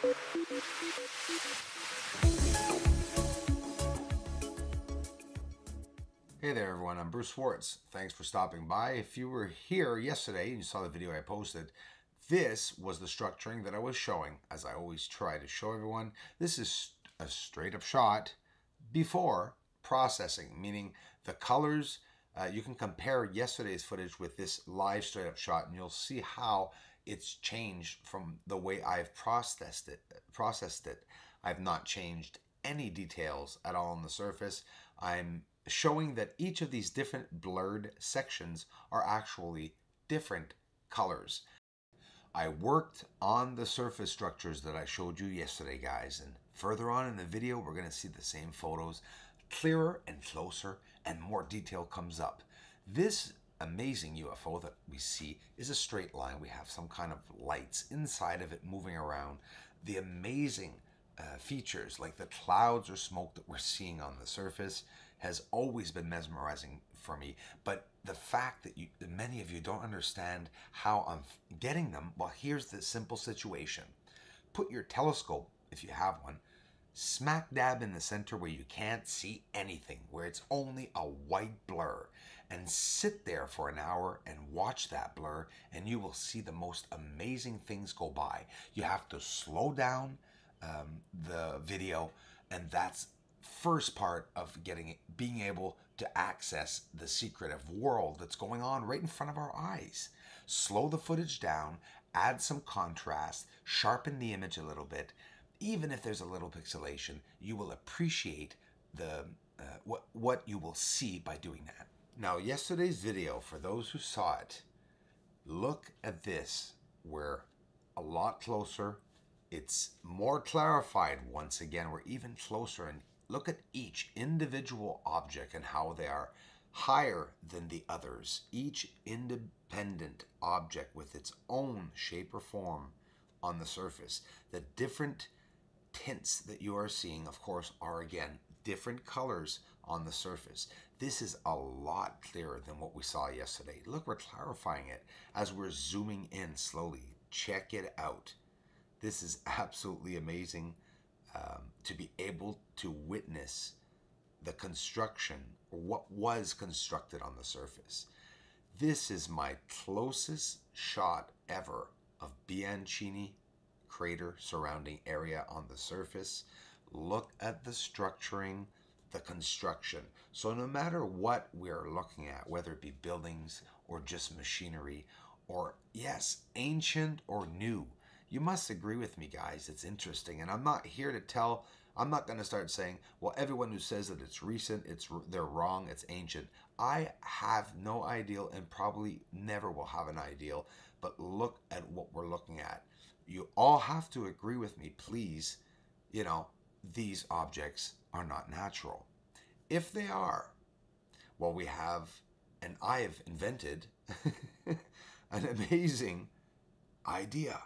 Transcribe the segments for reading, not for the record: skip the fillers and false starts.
Hey there everyone, I'm Bruce Schwartz. Thanks for stopping by. If you were here yesterday and you saw the video I posted, this was the structuring that I was showing, as I always try to show everyone. This is a straight up shot before processing, meaning the colors, you can compare yesterday's footage with this live straight up shot and you'll see how it's changed from the way I've processed it. I've not changed any details at all on the surface. I'm showing that each of these different blurred sections are actually different colors. I worked on the surface structures that I showed you yesterday, guys, and further on in the video we're going to see the same photos clearer and closer, and more detail comes up. This amazing UFO that we see is a straight line. We have some kind of lights inside of it moving around. The amazing features like the clouds or smoke that we're seeing on the surface has always been mesmerizing for me. But the fact that many of you don't understand how I'm getting them, well, here's the simple situation. Put your telescope, if you have one, smack dab in the center where you can't see anything, where it's only a white blur, and sit there for an hour and watch that blur, and you will see the most amazing things go by. You have to slow down the video, and that's first part of being able to access the secretive world that's going on right in front of our eyes. Slow the footage down, add some contrast, sharpen the image a little bit. Even if there's a little pixelation, you will appreciate the what you will see by doing that. Now, yesterday's video, for those who saw it, look at this. We're a lot closer. It's more clarified once again. We're even closer, and look at each individual object and how they are higher than the others. Each independent object with its own shape or form on the surface. The different tints that you are seeing, of course, are again different colors on the surface. This is a lot clearer than what we saw yesterday. Look, we're clarifying it as we're zooming in slowly. Check it out. This is absolutely amazing to be able to witness the construction, or what was constructed on the surface. This is my closest shot ever of Bianchini crater surrounding area on the surface. Look at the structuring, the construction. So no matter what we're looking at, whether it be buildings or just machinery, or yes, ancient or new, you must agree with me, guys. It's interesting, and I'm not here to tell. I'm not going to start saying, well, everyone who says that it's recent, they're wrong, it's ancient. I have no ideal, and probably never will have an ideal. But look at what we're looking at. You all have to agree with me, please. You know, these objects are not natural. If they are, well, we have, and I have invented an amazing idea.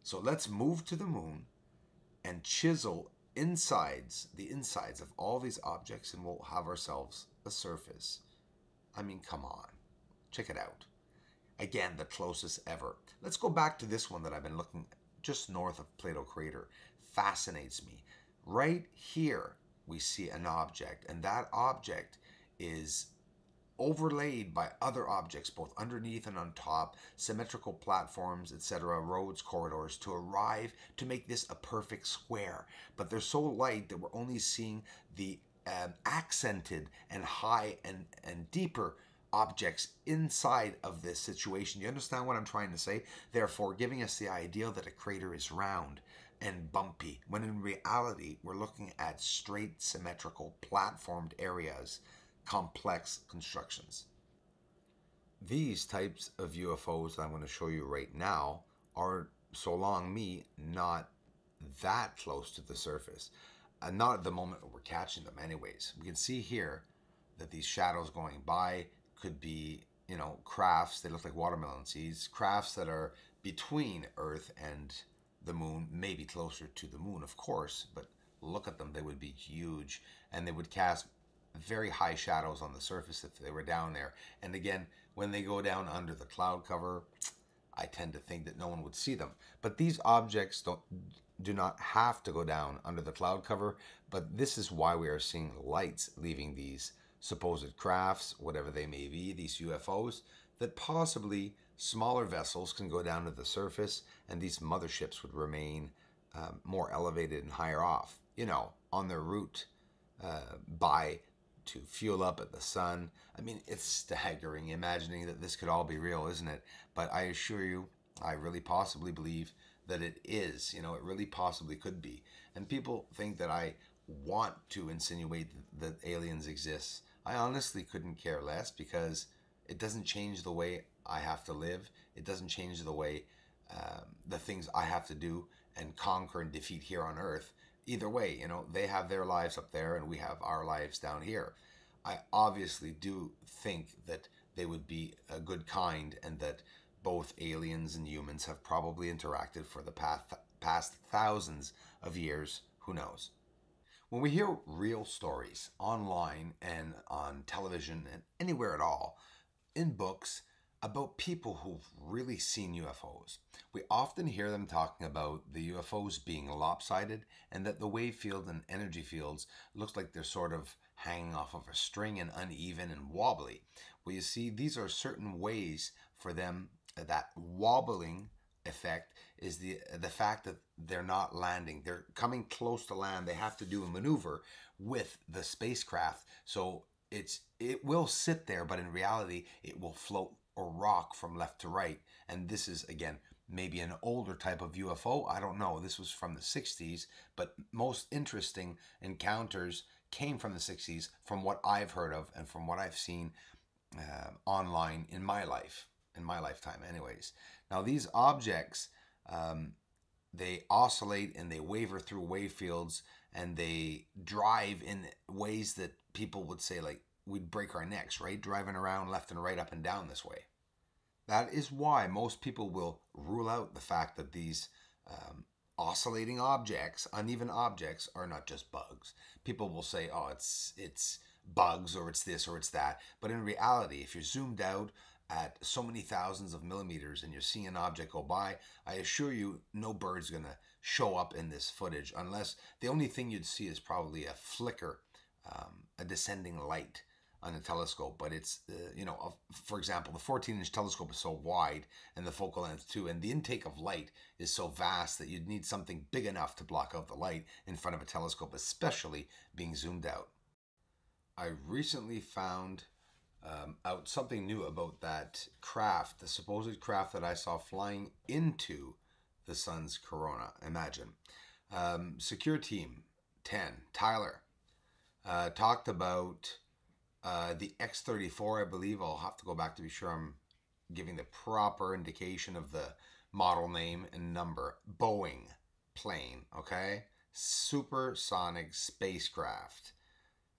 So let's move to the moon and chisel the insides of all these objects, and we'll have ourselves a surface. I mean, come on. Check it out. Again, the closest ever. Let's go back to this one that I've been looking just north of Plato Crater. Fascinates me. Right here, we see an object, and that object is overlaid by other objects, both underneath and on top, symmetrical platforms, etc., roads, corridors, to arrive to make this a perfect square. But they're so light that we're only seeing the accented and high and deeper objects inside of this situation. You understand what I'm trying to say? Therefore, giving us the idea that a crater is round and bumpy, when in reality, we're looking at straight, symmetrical, platformed areas, complex constructions. These types of UFOs that I'm going to show you right now are, so long me, not that close to the surface. Not at the moment that we're catching them anyways. We can see here that these shadows going by could be, you know, crafts. They look like watermelon seeds. Crafts that are between Earth and the moon, maybe closer to the moon, of course, but look at them. They would be huge, and they would cast very high shadows on the surface if they were down there. And again, when they go down under the cloud cover, I tend to think that no one would see them. But these objects do not have to go down under the cloud cover, but this is why we are seeing lights leaving these supposed crafts, whatever they may be, these UFOs, that possibly smaller vessels can go down to the surface and these motherships would remain more elevated and higher off, on their route by to fuel up at the sun. I mean, it's staggering imagining that this could all be real, isn't it? But I assure you, I really possibly believe that it is. It really possibly could be. And people think that I want to insinuate that aliens exist. I honestly couldn't care less because it doesn't change the way I have to live. It doesn't change the way the things I have to do and conquer and defeat here on Earth. Either way, they have their lives up there and we have our lives down here. I obviously do think that they would be a good kind and that both aliens and humans have probably interacted for the past thousands of years. Who knows? When we hear real stories online and on television and anywhere at all, in books, about people who've really seen UFOs, we often hear them talking about the UFOs being lopsided and that the wave field and energy fields looks like they're sort of hanging off of a string and uneven and wobbly. Well, you see, these are certain ways for them. That wobbling effect is the fact that they're not landing. They're coming close to land. They have to do a maneuver with the spacecraft. So it will sit there, but in reality, it will float or rock from left to right. And this is, again, maybe an older type of UFO. I don't know. This was from the 60s, but most interesting encounters came from the 60s from what I've heard of and from what I've seen online in my lifetime anyways. Now these objects, they oscillate and they waver through wave fields and they drive in ways that people would say like we'd break our necks, right? Driving around left and right, up and down this way. That is why most people will rule out the fact that these oscillating objects, uneven objects, are not just bugs. People will say, oh, it's bugs or it's this or it's that. But in reality, if you're zoomed out at so many thousands of millimeters and you're seeing an object go by, I assure you no bird's going to show up in this footage unless the only thing you'd see is probably a flicker, a descending light on a telescope. But it's, for example, the 14-inch telescope is so wide and the focal length too, and the intake of light is so vast that you'd need something big enough to block out the light in front of a telescope, especially being zoomed out. I recently found out something new about that craft, the supposed craft that I saw flying into the sun's corona. Imagine. Secure Team 10, Tyler, talked about the X-34, I believe. I'll have to go back to be sure I'm giving the proper indication of the model name and number. Boeing plane, okay? Supersonic spacecraft,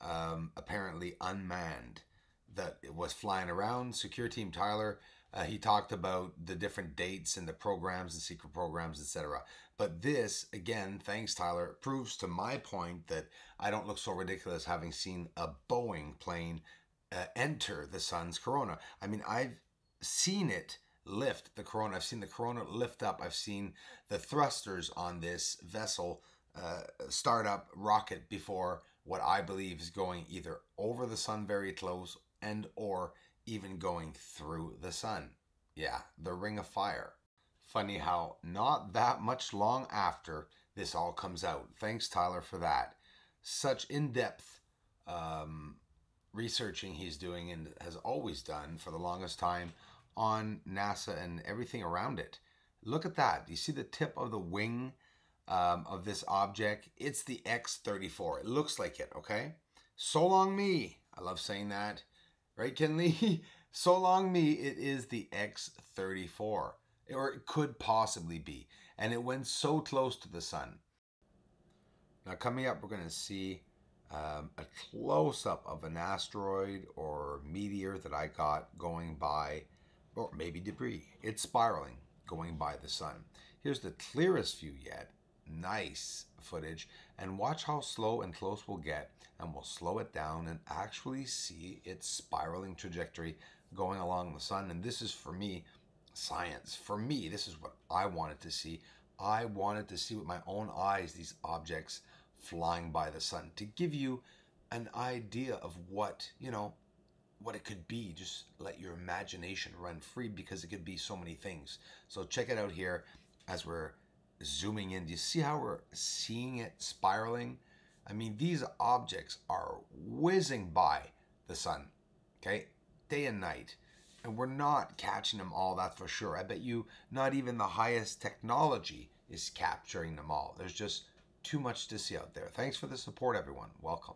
apparently unmanned, that it was flying around. Secure Team Tyler, he talked about the different dates and the programs and secret programs, etc. But this, again, thanks Tyler, proves to my point that I don't look so ridiculous having seen a Boeing plane enter the sun's corona. I mean, I've seen it lift the corona. I've seen the corona lift up. I've seen the thrusters on this vessel start up rocket before what I believe is going either over the sun very close and or even going through the sun. Yeah, the ring of fire. Funny how not that much long after this all comes out. Thanks, Tyler, for that. Such in-depth researching he's doing and has always done for the longest time on NASA and everything around it. Look at that. You see the tip of the wing of this object? It's the X-34. It looks like it, okay? So long me. I love saying that. Right, Kenley? So long me, it is the X-34. Or it could possibly be. And it went so close to the sun. Now coming up, we're going to see a close-up of an asteroid or meteor that I got going by, or maybe debris. It's spiraling, going by the sun. Here's the clearest view yet. Nice footage. And watch how slow and close we'll get. And we'll slow it down and actually see its spiraling trajectory going along the sun. And this is, for me, science. For me, this is what I wanted to see. I wanted to see with my own eyes these objects flying by the sun to give you an idea of what, what it could be. Just let your imagination run free because it could be so many things. So check it out here as we're zooming in. Do you see how we're seeing it spiraling? I mean, these objects are whizzing by the sun, okay, day and night. And we're not catching them all, that's for sure. I bet you not even the highest technology is capturing them all. There's just too much to see out there. Thanks for the support, everyone. Welcome.